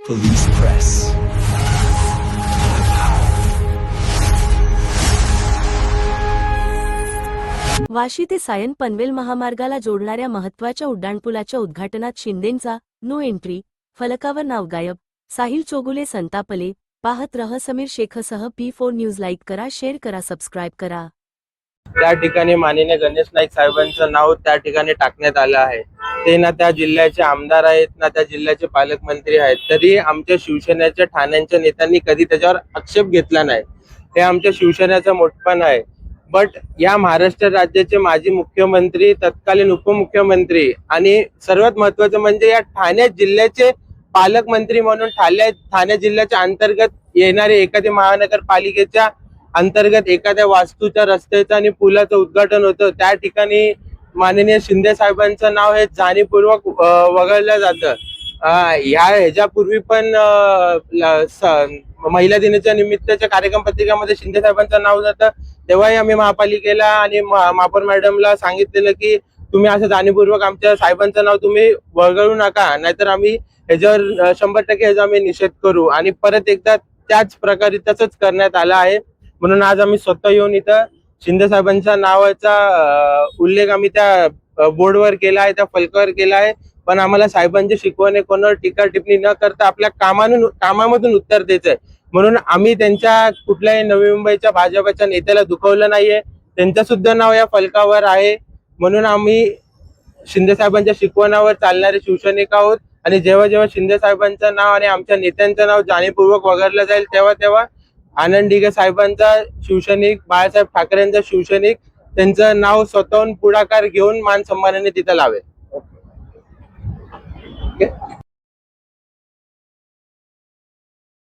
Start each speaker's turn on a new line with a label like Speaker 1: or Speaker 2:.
Speaker 1: Police Press.
Speaker 2: Vashi ते सायन पनवेल महामार्गाला जोडणाऱ्या महत्त्वाच्या उड्डाणपुलाच्या उद्घाटनात शिंदेंचा नो एंट्री फलकावर नाव गायब. साहिल चोगुले संतापले. पाहत रह. समीर शेखसह P4 न्यूज. लाईक करा, शेअर करा, सबस्क्राईब करा.
Speaker 3: त्या ठिकाणी माननीय गणेश नाईक साहेबांचं नाव त्या ठिकाणी टाकण्यात आलं आहे. ते ना त्या जिल्ह्याचे आमदार आहेत ना त्या जिल्ह्याचे पालकमंत्री आहेत, तरी आमच्या शिवसेनेच्या ठाण्यांच्या नेत्यांनी कधी त्याच्यावर आक्षेप घेतला नाही. हे आमच्या शिवसेनेचं मोठपण आहे. बट या महाराष्ट्र राज्याचे माजी मुख्यमंत्री, तत्कालीन उपमुख्यमंत्री आणि सर्वात महत्वाचं म्हणजे या ठाणे जिल्ह्याचे पालकमंत्री म्हणून ठाणे जिल्ह्याच्या अंतर्गत येणारे एखाद्या महानगरपालिकेच्या अंतर्गत एखाद्या वास्तूच्या रस्त्याचं आणि पुलाचं उद्घाटन होतं, त्या ठिकाणी माननीय शिंदे साहेबांचं नाव हे जाणीवपूर्वक वगळलं जातं. ह्याच्यापूर्वी पण महिला दिनाच्या निमित्ताच्या कार्यक्रम पत्रिकामध्ये शिंदे साहेबांचं नाव जातं, तेव्हाही आम्ही महापालिकेला आणि महापौर मॅडमला सांगितलेलं की तुम्ही असं जाणीवपूर्वक आमच्या साहेबांचं नाव तुम्ही वगळू नका, नाहीतर आम्ही ह्याच्यावर 100% ह्याचा आम्ही निषेध करू. आणि परत एकदा त्याच प्रकारे तसंच करण्यात आलं आहे. म्हणून आज आम्ही स्वतः येऊन इथं शिंदे साहेबांच्या नावाचा उल्लेख आम्ही त्या बोर्डवर केला आहे, त्या फलकावर केला आहे. पण आम्हाला साहेबांची शिकवणे कोणावर टीका टिप्पणी न करता आपल्या कामामधून उत्तर द्यायचंय. म्हणून आम्ही त्यांच्या कुठल्याही नवी मुंबईच्या भाजपच्या नेत्याला दुखवलं नाहीये. त्यांचं सुद्धा नाव या फलकावर आहे. म्हणून आम्ही शिंदे साहेबांच्या शिकवणावर चालणारे शिवसैनिक आहोत. आणि जेव्हा जेव्हा शिंदे साहेबांचं नाव आणि आमच्या नेत्यांचं नाव जाणीवपूर्वक वगळलं जाईल, तेव्हा तेव्हा आनंद दिघे साहेबांचा शिवसैनिक, बाळासाहेब ठाकरेंचा शिवसैनिक त्यांचं नाव स्वतःहून पुढाकार घेऊन मान सन्मानाने तिथं लावेल.